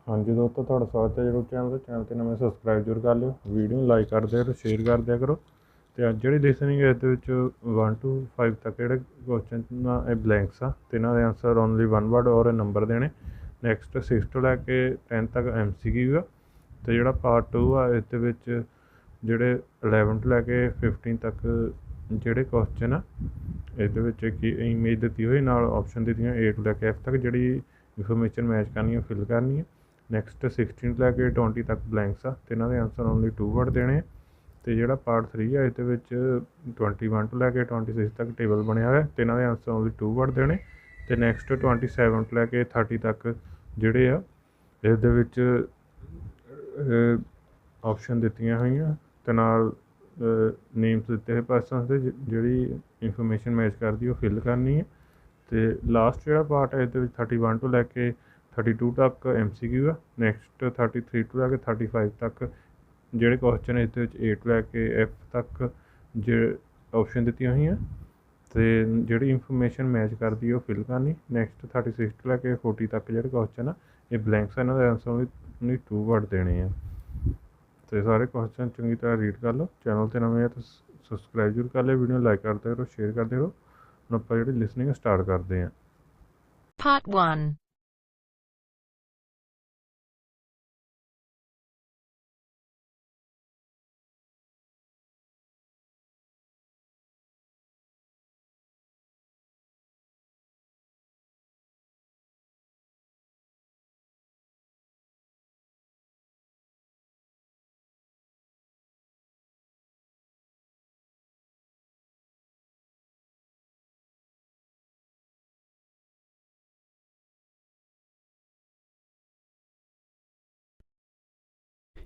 ਹਾਂਜੀ ਦੋਸਤੋ, ਤੁਹਾਡਾ ਸਵਾਗਤ ਹੈ YouTube ਚੈਨਲ ਤੇ ਨਵੇਂ ਸਬਸਕ੍ਰਾਈਬ ਜ਼ਰੂਰ ਕਰ ਲਿਓ। ਵੀਡੀਓ ਨੂੰ ਲਾਈਕ ਕਰ ਦਿਆ ਕਰੋ, ਸ਼ੇਅਰ ਕਰ ਦਿਆ ਕਰੋ। ਅਤੇ ਅੱਜ ਜਿਹੜੀ ਲਿਸਨਿੰਗ ਹੈ ਇਹਦੇ ਵਿੱਚ 1 to 5 ਤੱਕ ਜਿਹੜੇ ਕੁਐਸਚਨ ਆ ਇਹ ਬਲੈਂਕਸ ਆ ਅਤੇ ਇਹਨਾਂ ਦੇ ਆਂਸਰ ਓਨਲੀ 1 ਵਰਡ ਔਰ ਨੰਬਰ ਦੇਣੇ। ਨੈਕਸਟ 6 ਤੋਂ ਲੈ ਕੇ 10 ਤੱਕ MCQ ਆ। ਅਤੇ ਜਿਹੜਾ ਪਾਰਟ 2 ਆ ਇਹਦੇ ਵਿੱਚ ਜਿਹੜੇ 11 ਤੋਂ ਲੈ ਕੇ 15 ਤੱਕ ਜਿਹੜੇ ਕੁਐਸਚਨ ਆ ਇਹਦੇ ਵਿੱਚ ਕੀ ਇਮੇਜ ਦਿੱਤੀ ਹੋਈ ਨਾਲ ਆਪਸ਼ਨ ਦਿੱਤੀਆਂ A ਤੋਂ ਲੈ ਕੇ F ਤੱਕ, ਜਿਹੜੀ ਇਨਫੋਰਮੇਸ਼ਨ ਮੈਚ ਕਰਨੀ ਹੈ ਫਿਲ ਕਰਨੀ ਹੈ। ਨੈਕਸਟ 16 ਤੋਂ ਲੈ ਕੇ 20 ਤੱਕ ਬਲੈਂਕਸ ਆ ਅਤੇ ਇਹਨਾਂ ਦੇ ਆਂਸਰ ਓਨਲੀ 2 ਵਰਡ ਦੇਣੇ। ਅਤੇ ਜਿਹੜਾ ਪਾਰਟ 3 ਆ ਇਹਦੇ ਵਿੱਚ 21 ਤੋਂ ਲੈ ਕੇ 26 ਤੱਕ ਟੇਬਲ ਬਣਿਆ ਹੋਇਆ ਅਤੇ ਇਹਨਾਂ ਦੇ ਆਂਸਰ ਓਨਲੀ 2 ਵਰਡ ਦੇਣੇ। ਅਤੇ ਨੈਕਸਟ 27 ਤੋਂ ਲੈ ਕੇ 30 ਤੱਕ ਜਿਹੜੇ ਆ ਇਹਦੇ ਵਿੱਚ ਆਪਸ਼ਨ ਦਿੱਤੀਆਂ ਹੋਈਆਂ ਅਤੇ ਨਾਲ ਨੇਮਸ ਦਿੱਤੇ ਹੋਏ ਪਰਸਨਸ ਦੇ, ਜਿਹੜੀ ਇਨਫੋਰਮੇਸ਼ਨ ਮੈਚ ਕਰਦੀ ਉਹ ਫਿਲ ਕਰਨੀ ਹੈ। ਅਤੇ ਲਾਸਟ ਜਿਹੜਾ ਪਾਰਟ ਹੈ ਇਹਦੇ ਵਿੱਚ 31 ਤੋਂ ਲੈ ਕੇ 32 ਤੱਕ MCQ ਆ। ਨੈਕਸਟ 33 ਤੋਂ ਲੈ ਕੇ 35 ਤੱਕ ਜਿਹੜੇ ਕੁਐਸਚਨ ਇਹਦੇ ਵਿੱਚ A ਤੋਂ ਲੈ ਕੇ F ਤੱਕ ਜੇ ਆਪਸ਼ਨ ਦਿੱਤੀਆਂ ਹੋਈਆਂ ਅਤੇ ਜਿਹੜੀ ਇਨਫੋਰਮੇਸ਼ਨ ਮੈਚ ਕਰਦੀ ਉਹ ਫਿਲ ਕਰਨੀ। ਨੈਕਸਟ 36 ਤੋਂ ਲੈ ਕੇ 40 ਤੱਕ ਜਿਹੜੇ ਕੁਐਸਚਨ ਆ ਇਹ ਬਲੈਂਕਸ ਆ, ਇਹਨਾਂ ਦੇ ਆਂਸਰ ਓਨਲੀ 2 ਵਰਡ ਦੇਣੇ ਆ। ਅਤੇ ਸਾਰੇ ਕੁਐਸਚਨ ਚੰਗੀ ਤਰ੍ਹਾਂ ਰੀਡ ਕਰ ਲਓ। ਚੈਨਲ 'ਤੇ ਨਵੇਂ ਆ ਤਾਂ ਸਬਸਕ੍ਰਾਈਬ ਜ਼ਰੂਰ ਕਰ ਲਿਓ, ਵੀਡੀਓ ਲਾਈਕ ਕਰਦੇ ਰਹੋ, ਸ਼ੇਅਰ ਕਰਦੇ ਰਹੋ। ਹੁਣ ਆਪਾਂ ਜਿਹੜੀ ਲਿਸਨਿੰਗ ਸਟਾਰਟ ਕਰਦੇ ਹਾਂ। Part 1.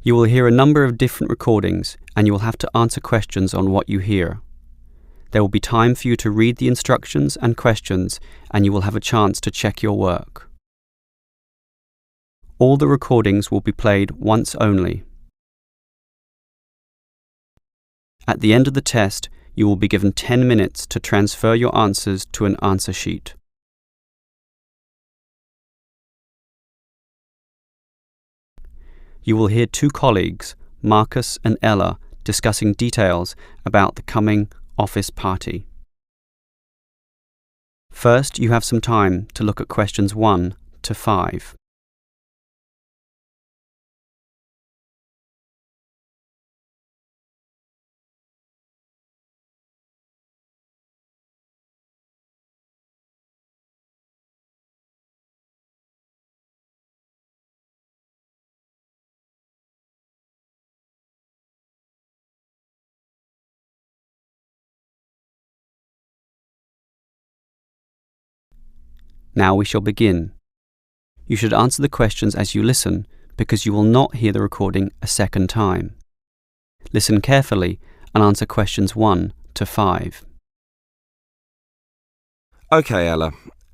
You will hear a number of different recordings and you will have to answer questions on what you hear. There will be time for you to read the instructions and questions and you will have a chance to check your work. All the recordings will be played once only. At the end of the test, you will be given 10 minutes to transfer your answers to an answer sheet. You will hear two colleagues, Marcus and Ella, discussing details about the coming office party. First, you have some time to look at questions 1 to 5. Now we shall begin. You should answer the questions as you listen, because you will not hear the recording a second time. Listen carefully and answer questions 1 to 5. Okay, Ella.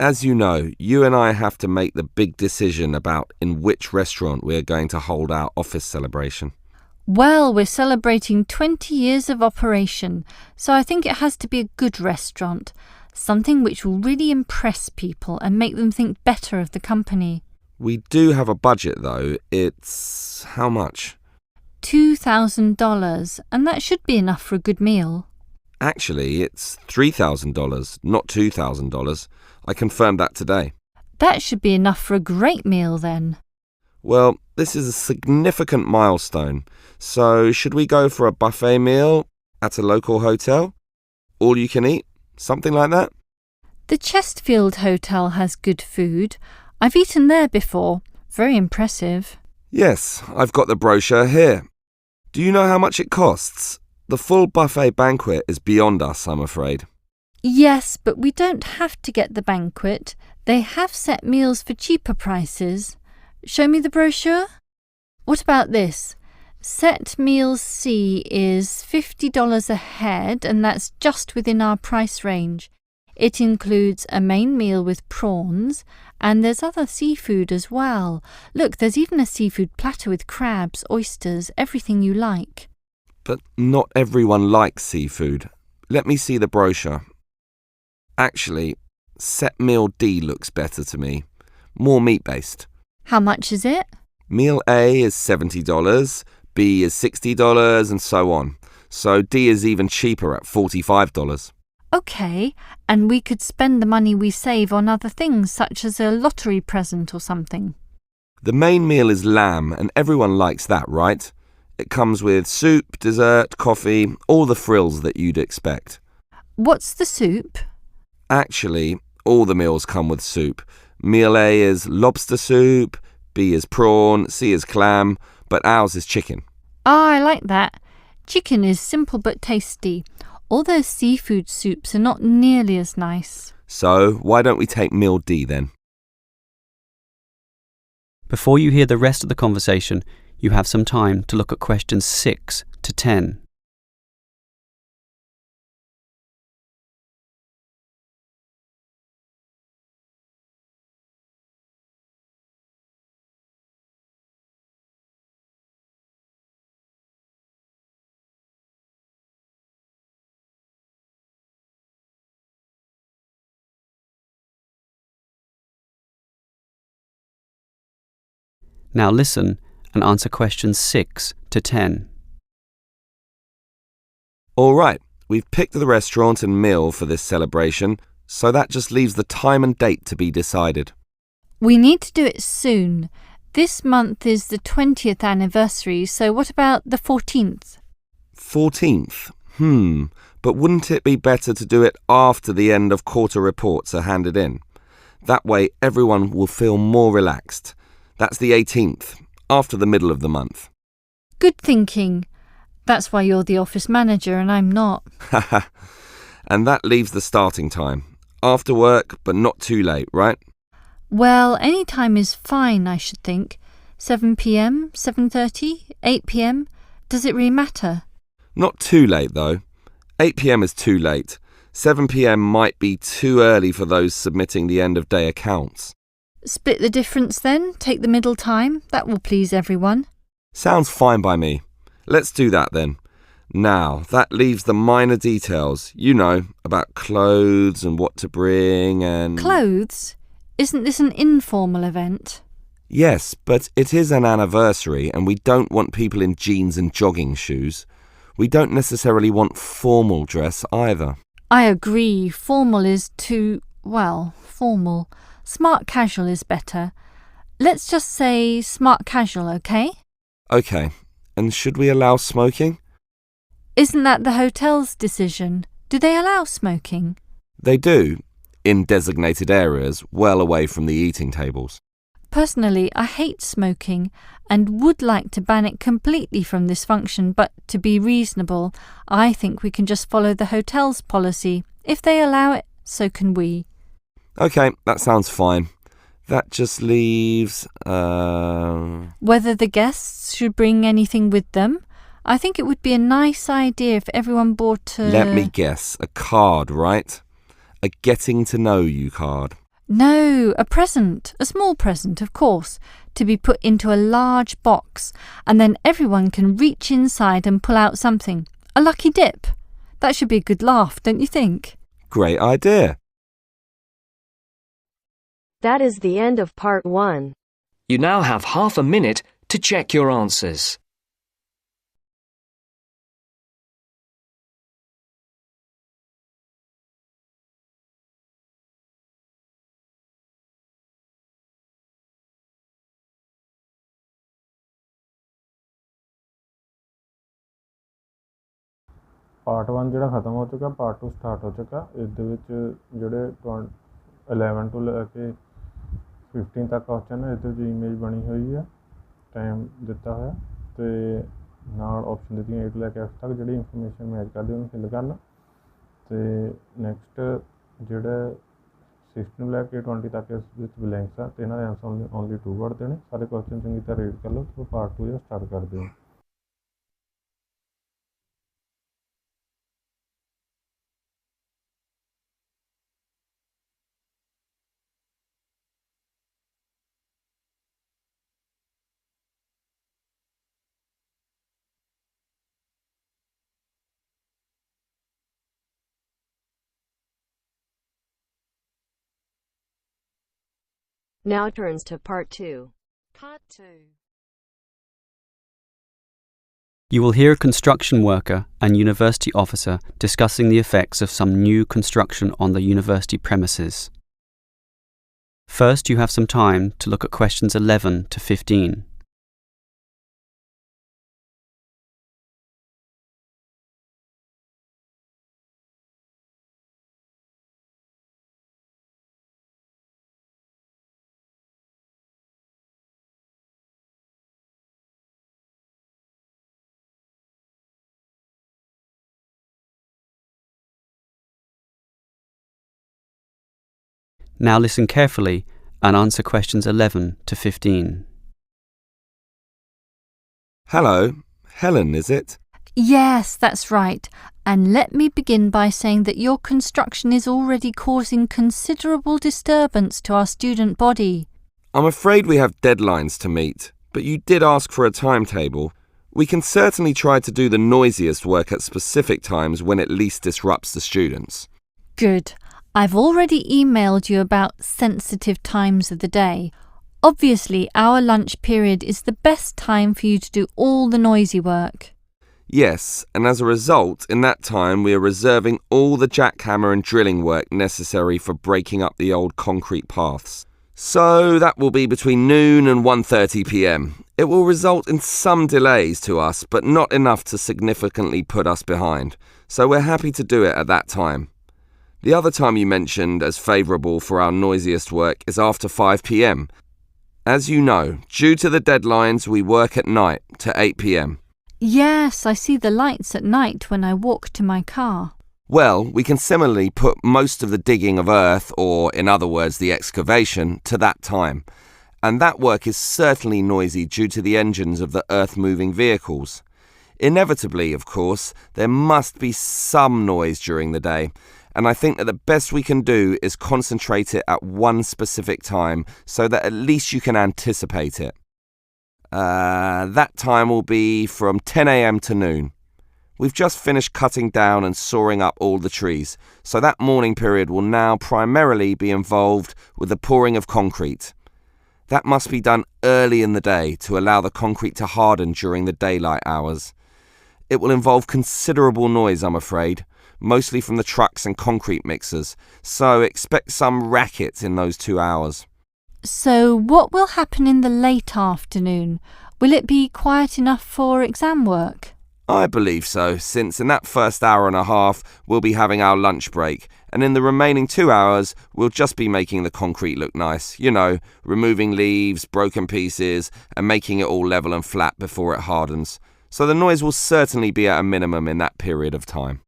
As you know, you and I have to make the big decision about in which restaurant we are going to hold our office celebration. Well, we're celebrating 20 years of operation, so I think it has to be a good restaurant. Something which will really impress people and make them think better of the company. We do have a budget, though. It's how much? $2,000, and that should be enough for a good meal. Actually, it's $3,000, not $2,000. I confirmed that today. That should be enough for a great meal, then. Well, this is a significant milestone. So, should we go for a buffet meal at a local hotel? All you can eat? Something like that? The Chesterfield Hotel has good food. I've eaten there before. Very impressive. Yes, I've got the brochure here. Do you know how much it costs? The full buffet banquet is beyond us, I'm afraid. Yes, but we don't have to get the banquet. They have set meals for cheaper prices. Show me the brochure. What about this? Set meals C is $50 a head, and that's just within our price range. It includes a main meal with prawns, and there's other seafood as well. Look, there's even a seafood platter with crabs, oysters, everything you like. But not everyone likes seafood. Let me see the brochure. Actually, set meal D looks better to me. More meat-based. How much is it? Meal A is $70, B is $60, and so on. So D is even cheaper at $45. OK, and we could spend the money we save on other things such as a lottery present or something. The main meal is lamb, and everyone likes that, right? It comes with soup, dessert, coffee, all the frills that you'd expect. What's the soup? Actually, all the meals come with soup. Meal A is lobster soup, B is prawn, C is clam, but ours is chicken. Ah, I like that. Chicken is simple but tasty. All those seafood soups are not nearly as nice. So, why don't we take meal D then? Before you hear the rest of the conversation, you have some time to look at questions 6 to 10. Now listen and answer questions 6 to 10. All right, we've picked the restaurant and meal for this celebration, so that just leaves the time and date to be decided. We need to do it soon. This month is the 20th anniversary, so what about the 14th? 14th? But wouldn't it be better to do it after the end of quarter reports are handed in? That way everyone will feel more relaxed. That's the 18th, after the middle of the month. Good thinking. That's why you're the office manager and I'm not. And that leaves the starting time. After work, but not too late, right? Well, any time is fine, I should think. 7 p.m, 7:30, 8 p.m. Does it really matter? Not too late, though. 8 p.m. is too late. 7 p.m. might be too early for those submitting the end-of-day accounts. Split the difference then, take the middle time. That will please everyone. Sounds fine by me. Let's do that then. Now, that leaves the minor details, you know, about clothes and what to bring and... Clothes? Isn't this an informal event? Yes, but it is an anniversary and we don't want people in jeans and jogging shoes. We don't necessarily want formal dress either. I agree. Formal is too, formal. Smart casual is better. Let's just say smart casual, OK? OK. And should we allow smoking? Isn't that the hotel's decision? Do they allow smoking? They do, in designated areas well away from the eating tables. Personally, I hate smoking and would like to ban it completely from this function, but to be reasonable, I think we can just follow the hotel's policy. If they allow it, so can we. OK, that sounds fine. That just leaves... Whether the guests should bring anything with them? I think it would be a nice idea if everyone bought a... Let me guess, a card, right? A getting to know you card. No, a present, a small present, of course, to be put into a large box, and then everyone can reach inside and pull out something. A lucky dip. That should be a good laugh, don't you think? Great idea. That is the end of part 1. You now have half a minute to check your answers. Part 1 ਜਿਹੜਾ ਖਤਮ ਹੋ ਚੁੱਕਾ, part 2 start ਹੋ ਚੁੱਕਾ। ਇਸ ਦੇ ਵਿੱਚ ਜਿਹੜੇ 11 ਤੋਂ ਲੈ ਕੇ 15 ਤੱਕ ਕੁਐਸਚਨ ਹੈ, ਇਹਦੇ ਵਿੱਚ ਇਮੇਜ ਬਣੀ ਹੋਈ ਹੈ, ਟਾਈਮ ਦਿੱਤਾ ਹੋਇਆ ਅਤੇ ਨਾਲ ਆਪਸ਼ਨ ਦਿੱਤੀਆਂ 8 ਲੈ ਕੇ F ਤੱਕ। ਜਿਹੜੀ ਇਨਫੋਰਮੇਸ਼ਨ ਮੈਚ ਕਰਦੀ ਉਹਨੂੰ ਫਿਲ ਕਰਨਾ ਅਤੇ ਨੈਕਸਟ ਜਿਹੜਾ 16 ਲੈ ਕੇ 20 ਤੱਕ ਇਸ ਵਿੱਚ ਬਲੈਂਕਸ ਆ ਅਤੇ ਇਹਨਾਂ ਦੇ ਆਨਸਰ ਓਨਲੀ 2 ਵਰਡ ਦੇਣੇ। ਸਾਰੇ ਕੁਐਸਚਨ ਚੰਗੀ ਤਰ੍ਹਾਂ ਰੀਡ ਕਰ ਲਓ ਅਤੇ ਪਾਰਟ 2 ਜਿਹੜਾ ਸਟਾਰਟ ਕਰਦੇ ਹੋ। Now turns to part 2. Part 2. You will hear a construction worker and university officer discussing the effects of some new construction on the university premises. First, you have some time to look at questions 11 to 15. Now listen carefully and answer questions 11 to 15. Hello, Helen, is it? Yes, that's right. And let me begin by saying that your construction is already causing considerable disturbance to our student body. I'm afraid we have deadlines to meet, but you did ask for a timetable. We can certainly try to do the noisiest work at specific times when it least disrupts the students. Good. I've already emailed you about sensitive times of the day. Obviously, our lunch period is the best time for you to do all the noisy work. Yes, and as a result, in that time we are reserving all the jackhammer and drilling work necessary for breaking up the old concrete paths. So that will be between noon and 1:30 p.m. It will result in some delays to us, but not enough to significantly put us behind. So we're happy to do it at that time. The other time you mentioned as favourable for our noisiest work is after 5 p.m. As you know, due to the deadlines, we work at night to 8 p.m. Yes, I see the lights at night when I walk to my car. Well, we can similarly put most of the digging of earth, or in other words, the excavation, to that time. And that work is certainly noisy due to the engines of the earth-moving vehicles. Inevitably, of course, there must be some noise during the day. And I think that the best we can do is concentrate it at one specific time so that at least you can anticipate it. That time will be from 10 a.m. to noon. We've just finished cutting down and sawing up all the trees, so that morning period will now primarily be involved with the pouring of concrete. That must be done early in the day to allow the concrete to harden during the daylight hours. It will involve considerable noise, I'm afraid, mostly from the trucks and concrete mixers, so expect some racket in those 2 hours. So what will happen in the late afternoon? Will it be quiet enough for exam work? I believe so, since in that first hour and a half we'll be having our lunch break, and in the remaining 2 hours we'll just be making the concrete look nice, removing leaves, broken pieces, and making it all level and flat before it hardens. So the noise will certainly be at a minimum in that period of time.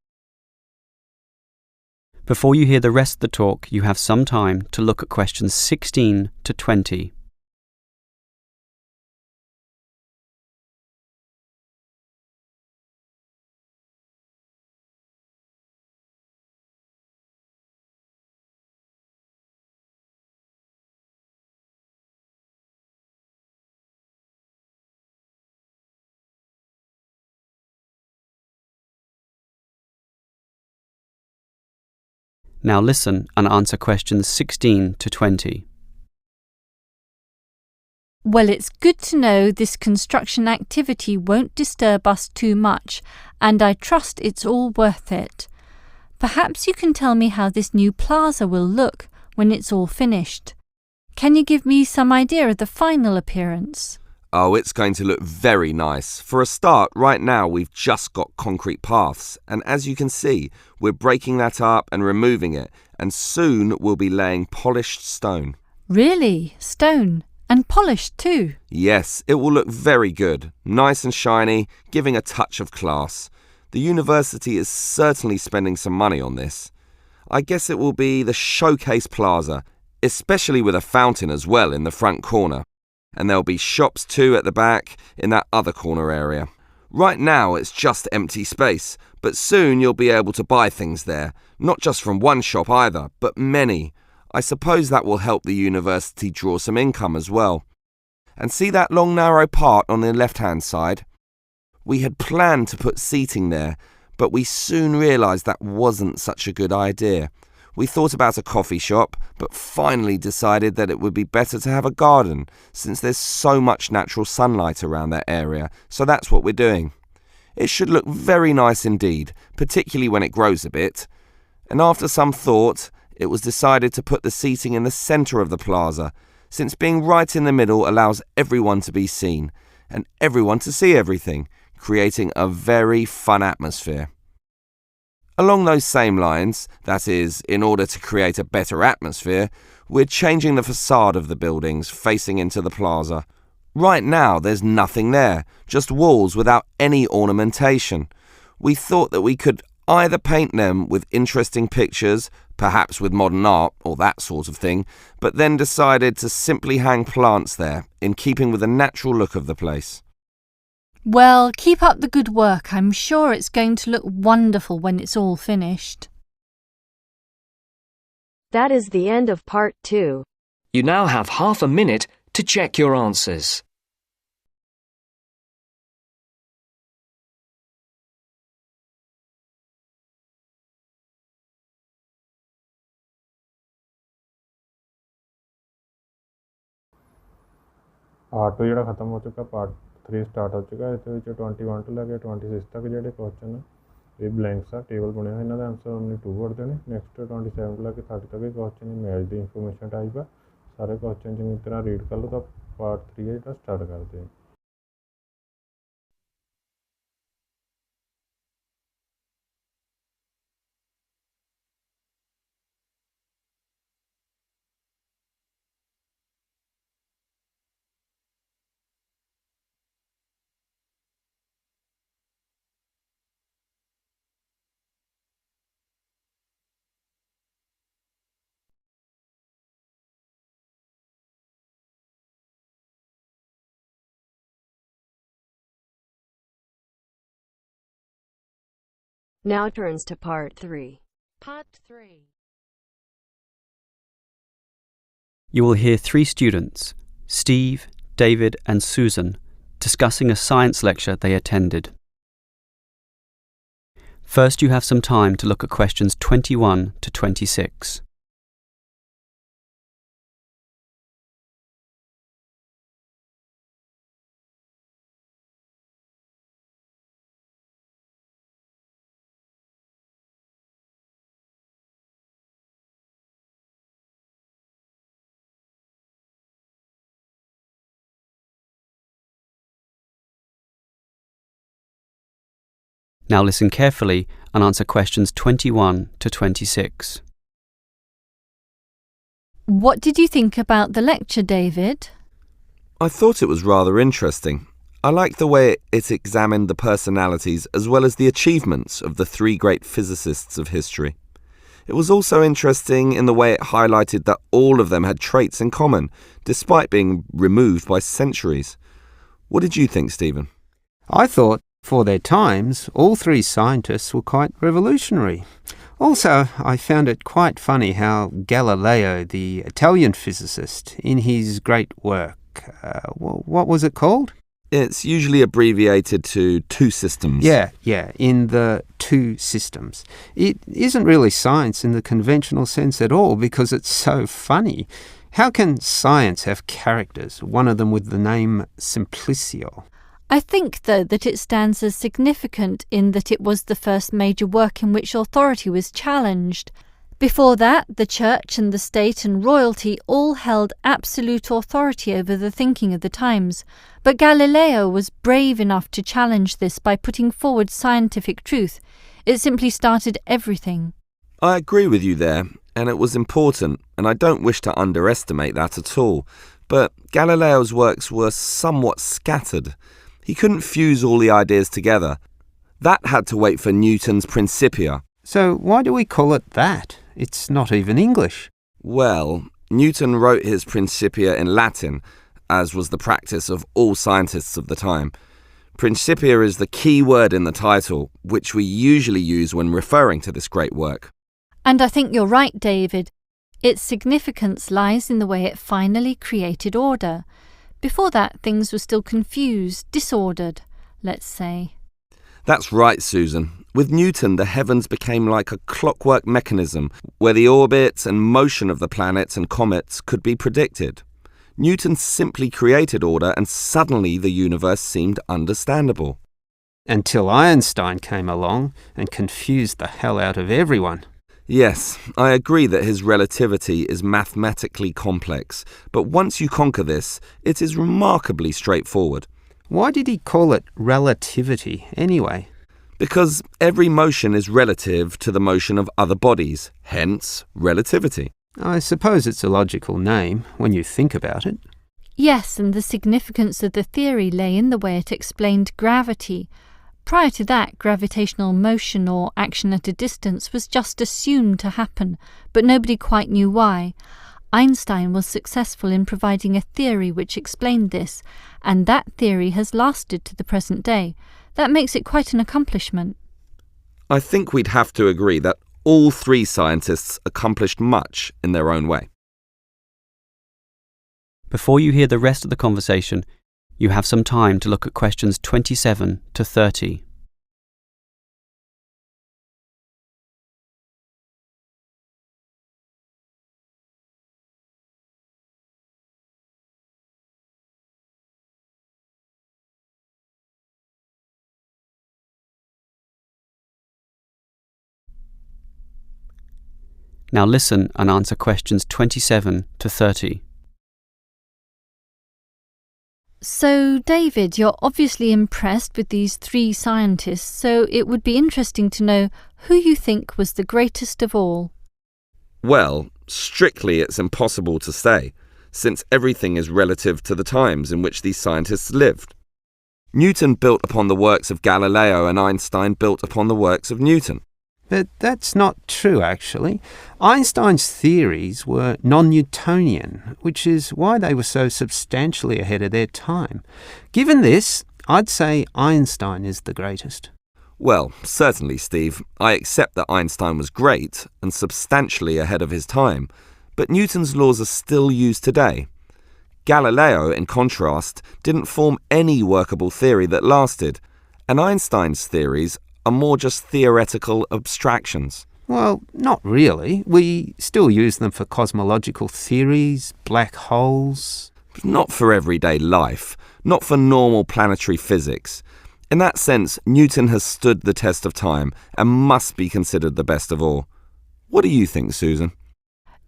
Before you hear the rest of the talk, you have some time to look at questions 16 to 20. Now listen and answer questions 16 to 20. Well, it's good to know this construction activity won't disturb us too much, and I trust it's all worth it. Perhaps you can tell me how this new plaza will look when it's all finished. Can you give me some idea of the final appearance? Oh, it's going to look very nice. For a start, right now we've just got concrete paths, and as you can see, we're breaking that up and removing it, and soon we'll be laying polished stone. Really? Stone? And polished too? Yes, it will look very good, nice and shiny, giving a touch of class. The university is certainly spending some money on this. I guess it will be the showcase plaza, especially with a fountain as well in the front corner. And there'll be shops too at the back in that other corner area. Right now it's just empty space, but soon you'll be able to buy things there, not just from one shop either, but many. I suppose that will help the university draw some income as well. And see that long narrow part on the left-hand side? We had planned to put seating there, but we soon realised that wasn't such a good idea. We thought about a coffee shop, but finally decided that it would be better to have a garden, since there's so much natural sunlight around that area, so that's what we're doing. It should look very nice indeed, particularly when it grows a bit. And after some thought, it was decided to put the seating in the centre of the plaza, since being right in the middle allows everyone to be seen, and everyone to see everything, creating a very fun atmosphere. Along those same lines, that is, in order to create a better atmosphere, we're changing the facade of the buildings facing into the plaza. Right now, there's nothing there, just walls without any ornamentation. We thought that we could either paint them with interesting pictures, perhaps with modern art or that sort of thing, but then decided to simply hang plants there, in keeping with the natural look of the place. Well, keep up the good work. I'm sure it's going to look wonderful when it's all finished. That is the end of part 2. You now have half a minute to check your answers. Part 2 ਜਿਹੜਾ ਖਤਮ ਹੋ ਚੁੱਕਾ, part 3 start ਹੋ ਚੁੱਕਾ। ਇਹਦੇ ਵਿੱਚ 21 ਤੋਂ ਲੈ ਕੇ 26 ਤੱਕ ਜਿਹੜੇ ਕੁਐਸਚਨ ਇਹ ਬਲੈਂਕਸ ਆ, ਟੇਬਲ ਬਣਿਆ ਹੋਇਆ, ਇਹਨਾਂ ਦਾ ਆਨਸਰ ਓਨਲੀ 2 ਵਰਡ ਦੇ ਨੇ। ਨੈਕਸਟ 27 ਤੋਂ ਲੈ ਕੇ 30 ਤੱਕ ਇਹ ਕੁਐਸਚਨ ਮੈਚ ਦੀ ਇਨਫੋਰਮੇਸ਼ਨ ਟਾਈਪ ਆ। ਸਾਰੇ ਕੁਐਸਚਨ ਚੰਗੀ ਤਰ੍ਹਾਂ ਰੀਡ ਕਰ ਲਓ ਤਾਂ ਪਾਰਟ 3 ਜਿਹੜਾ ਸਟਾਰਟ ਕਰਦੇ ਹਾਂ। Now turns to part 3. Part 3. You will hear 3 students, Steve, David and Susan, discussing a science lecture they attended. First, you have some time to look at questions 21 to 26. Now listen carefully and answer questions 21 to 26. What did you think about the lecture, David? I thought it was rather interesting. I liked the way it examined the personalities as well as the achievements of the 3 great physicists of history. It was also interesting in the way it highlighted that all of them had traits in common, despite being removed by centuries. What did you think, Stephen? I thought, for their times, all 3 scientists were quite revolutionary. Also, I found it quite funny how Galileo, the Italian physicist, in his great work, what was it called? It's usually abbreviated to 2 systems. Yeah, in the 2 systems. It isn't really science in the conventional sense at all because it's so funny. How can science have characters, one of them with the name Simplicio? I think, though, that it stands as significant in that it was the first major work in which authority was challenged. Before that, the church and the state and royalty all held absolute authority over the thinking of the times, but Galileo was brave enough to challenge this by putting forward scientific truth. It simply started everything. I agree with you there, and it was important, and I don't wish to underestimate that at all. But Galileo's works were somewhat scattered. He couldn't fuse all the ideas together. That had to wait for Newton's Principia. So why do we call it that? It's not even English. Well, Newton wrote his Principia in Latin, as was the practice of all scientists of the time. Principia is the key word in the title, which we usually use when referring to this great work. And I think you're right, David. Its significance lies in the way it finally created order. Before that, things were still confused, disordered, let's say. That's right, Susan. With Newton, the heavens became like a clockwork mechanism where the orbits and motion of the planets and comets could be predicted. Newton simply created order and suddenly the universe seemed understandable. Until Einstein came along and confused the hell out of everyone. Yes, I agree that his relativity is mathematically complex, but once you conquer this, it is remarkably straightforward. Why did he call it relativity anyway? Because every motion is relative to the motion of other bodies, hence relativity. I suppose it's a logical name when you think about it. Yes, and the significance of the theory lay in the way it explained gravity. Prior to that, gravitational motion or action at a distance was just assumed to happen, but nobody quite knew why. Einstein was successful in providing a theory which explained this, and that theory has lasted to the present day. That makes it quite an accomplishment. I think we'd have to agree that all three scientists accomplished much in their own way. Before you hear the rest of the conversation, you have some time to look at questions 27 to 30. Now listen and answer questions 27 to 30. So, David, you're obviously impressed with these three scientists, so it would be interesting to know who you think was the greatest of all. Well, strictly it's impossible to say, since everything is relative to the times in which these scientists lived. Newton built upon the works of Galileo and Einstein built upon the works of Newton. But that's not true, actually. Einstein's theories were non-Newtonian, which is why they were so substantially ahead of their time. Given this, I'd say Einstein is the greatest. Well, certainly, Steve. I accept that Einstein was great and substantially ahead of his time, but Newton's laws are still used today. Galileo, in contrast, didn't form any workable theory that lasted, and Einstein's theories are more just theoretical abstractions. Well, not really. We still use them for cosmological theories, black holes. Not for everyday life, not for normal planetary physics. In that sense, Newton has stood the test of time and must be considered the best of all. What do you think, Susan?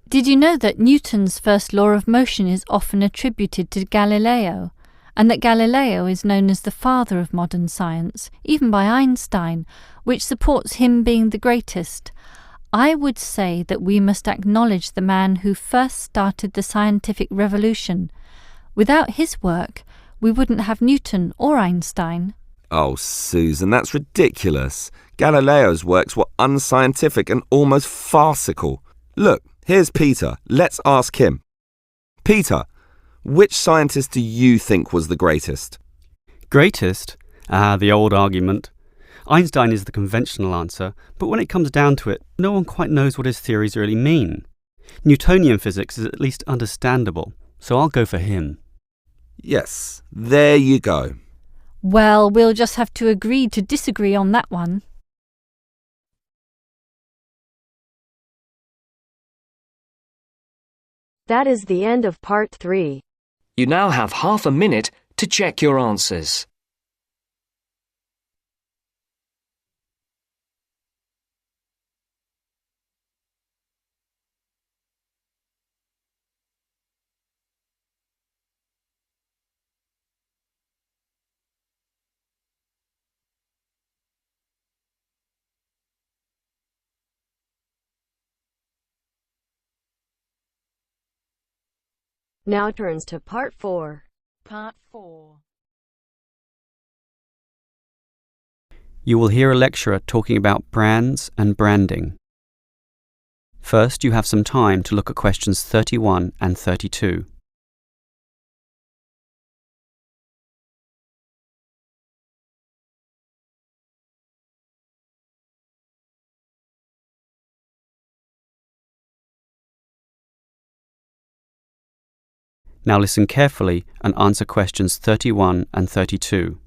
Did you know that Newton's first law of motion is often attributed to Galileo, and that Galileo is known as the father of modern science, even by Einstein, which supports him being the greatest? I would say that we must acknowledge the man who first started the scientific revolution. Without his work, we wouldn't have Newton or Einstein. Oh, Susan, that's ridiculous. Galileo's works were unscientific and almost farcical. Look, here's Peter. Let's ask him. Peter, which scientist do you think was the greatest? Greatest? The old argument. Einstein is the conventional answer, but when it comes down to it, no one quite knows what his theories really mean. Newtonian physics is at least understandable, so I'll go for him. Yes, there you go. Well, we'll just have to agree to disagree on that one. That is the end of part 3. You now have half a minute to check your answers. Now turns to part 4. Part 4. You will hear a lecturer talking about brands and branding. First, you have some time to look at questions 31 and 32. Now listen carefully and answer questions 31 and 32.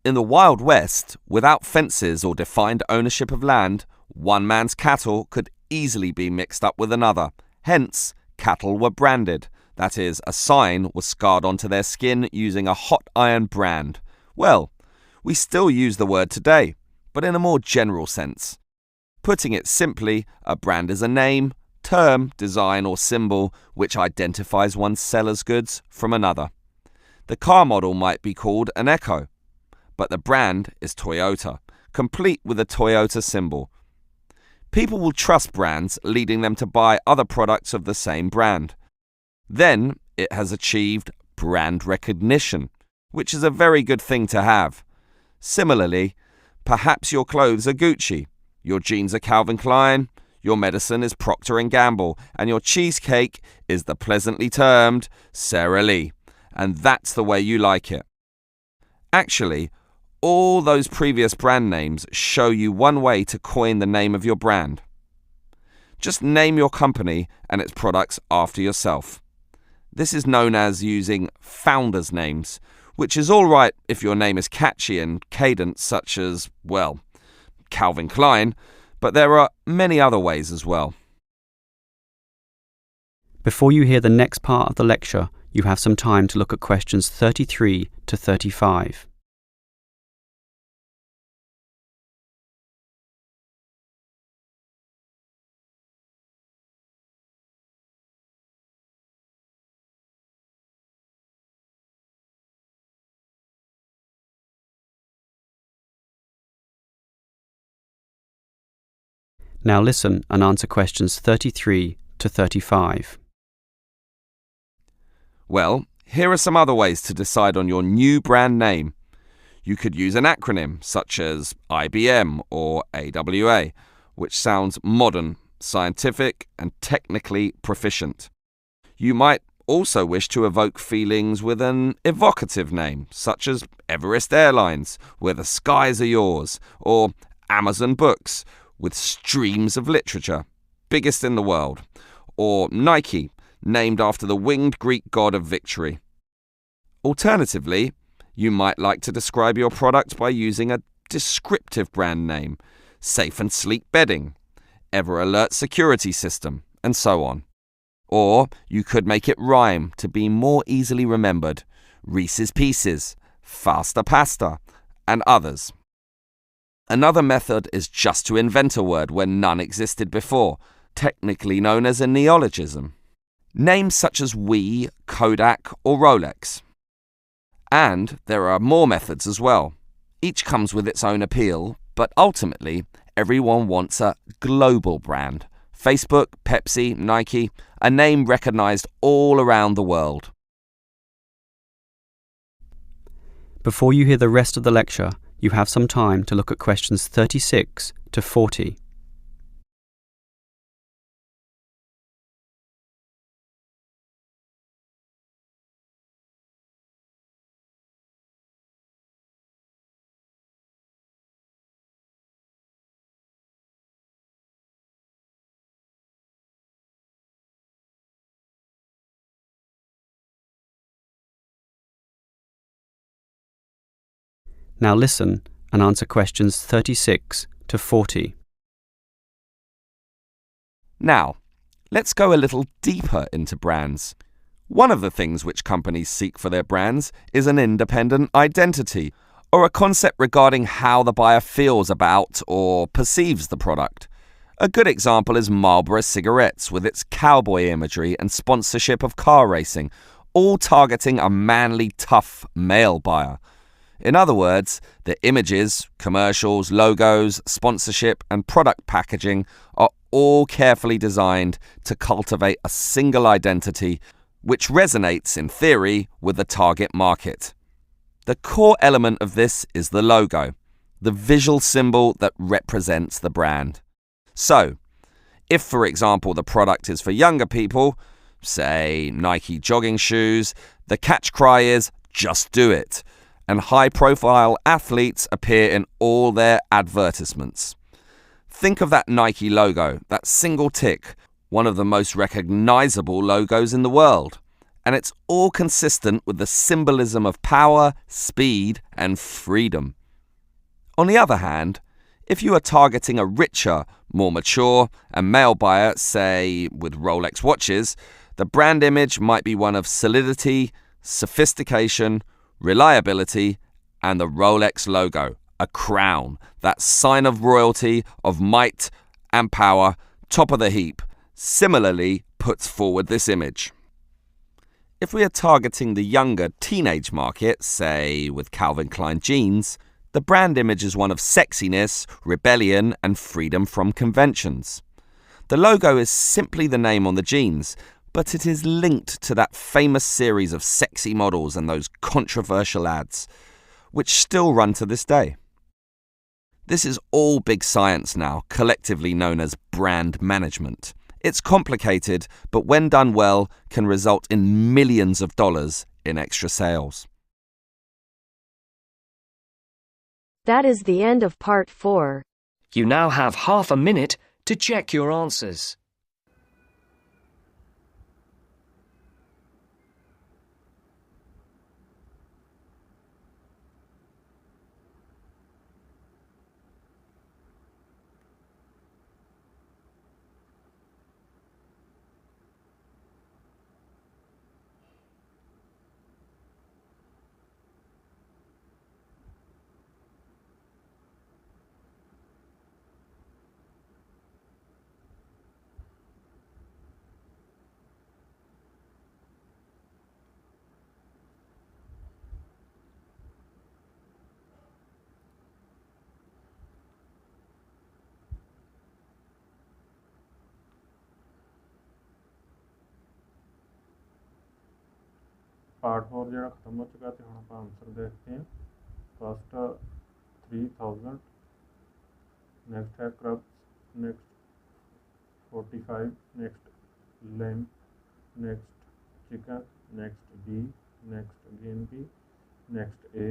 In the Wild West, without fences or defined ownership of land, one man's cattle could easily be mixed up with another. Hence, cattle were branded. That is, a sign was scarred onto their skin using a hot iron brand. Well, we still use the word today, but in a more general sense. Putting it simply, a brand is a name, term, design or symbol which identifies one's seller's goods from another. The car model might be called an Echo, but the brand is Toyota, complete with a Toyota symbol. People will trust brands, leading them to buy other products of the same brand. Then it has achieved brand recognition, which is a very good thing to have. Similarly, perhaps your clothes are Gucci, your jeans are Calvin Klein, your medicine is Procter & Gamble, and your cheesecake is the pleasantly termed Sara Lee, and that's the way you like it. Actually, all those previous brand names show you one way to coin the name of your brand. Just name your company and its products after yourself. This is known as using founders' names, which is all right if your name is catchy and cadent, such as, well, Calvin Klein, but there are many other ways as well. Before you hear the next part of the lecture, you have some time to look at questions 33 to 35. Now listen and answer questions 33 to 35. Well, here are some other ways to decide on your new brand name. You could use an acronym such as IBM or AWA, which sounds modern, scientific, and technically proficient. You might also wish to evoke feelings with an evocative name, such as Everest Airlines, where the skies are yours, or Amazon Books, with streams of literature, biggest in the world, or Nike, named after the winged Greek god of victory. Alternatively, you might like to describe your product by using a descriptive brand name, Safe and Sleep Bedding, Ever Alert Security System, and so on. Or you could make it rhyme to be more easily remembered, Reese's Pieces, Faster Pasta, and others. Another method is just to invent a word where none existed before, technically known as a neologism. Names such as Wii, Kodak, or Rolex. And there are more methods as well. Each comes with its own appeal, but ultimately, everyone wants a global brand. Facebook, Pepsi, Nike, a name recognized all around the world. Before you hear the rest of the lecture, you have some time to look at questions 36 to 40. Now listen and answer questions 36 to 40. Now, let's go a little deeper into brands. One of the things which companies seek for their brands is an independent identity, or a concept regarding how the buyer feels about or perceives the product. A good example is Marlboro cigarettes with its cowboy imagery and sponsorship of car racing, all targeting a manly, tough male buyer. In other words, the images, commercials, logos, sponsorship, and product packaging are all carefully designed to cultivate a single identity which resonates, in theory, with the target market. The core element of this is the logo, the visual symbol that represents the brand. So, if, for example, the product is for younger people, say Nike jogging shoes, the catch cry is, "Just do it," and high-profile athletes appear in all their advertisements. Think of that Nike logo, that single tick, one of the most recognizable logos in the world. And it's all consistent with the symbolism of power, speed, and freedom. On the other hand, if you are targeting a richer, more mature, and male buyer, say with Rolex watches, the brand image might be one of solidity, sophistication, reliability, and the Rolex logo, a crown, that sign of royalty, of might and power, top of the heap, similarly puts forward this image. If we are targeting the younger teenage market, say with Calvin Klein jeans, the brand image is one of sexiness, rebellion, and freedom from conventions. The logo is simply the name on the jeans, but it is linked to that famous series of sexy models and those controversial ads, which still run to this day. This is all big science now, collectively known as brand management. It's complicated, but when done well, can result in millions of dollars in extra sales. That is the end of part 4. You now have half a minute to check your answers. Part 4 जो खत्म हो चुका है, हम आप answer देखते हैं। First 3000, next है crabs, next 45, next lamp, next chicken, next B, next again B, next A,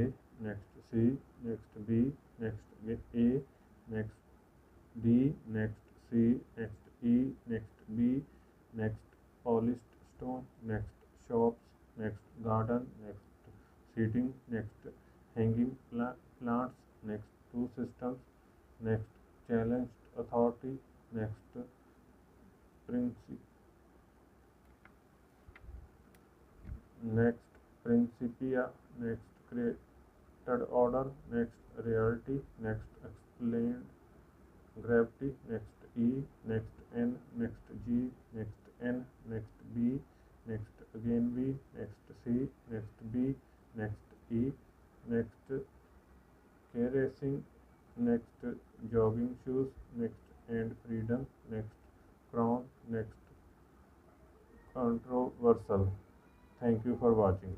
next C, next B, next A, next D, next C, next E, next B, next polished stone, next shops, next garden, next seating, next hanging plants, next two systems, next challenged authority, next principia, next created order, next reality, next explained gravity, next E, next N, next G, next N, next B, next again B, next C, next B, next E, next K racing, next jogging shoes, next and freedom, next crown, next controversial. Thank you for watching.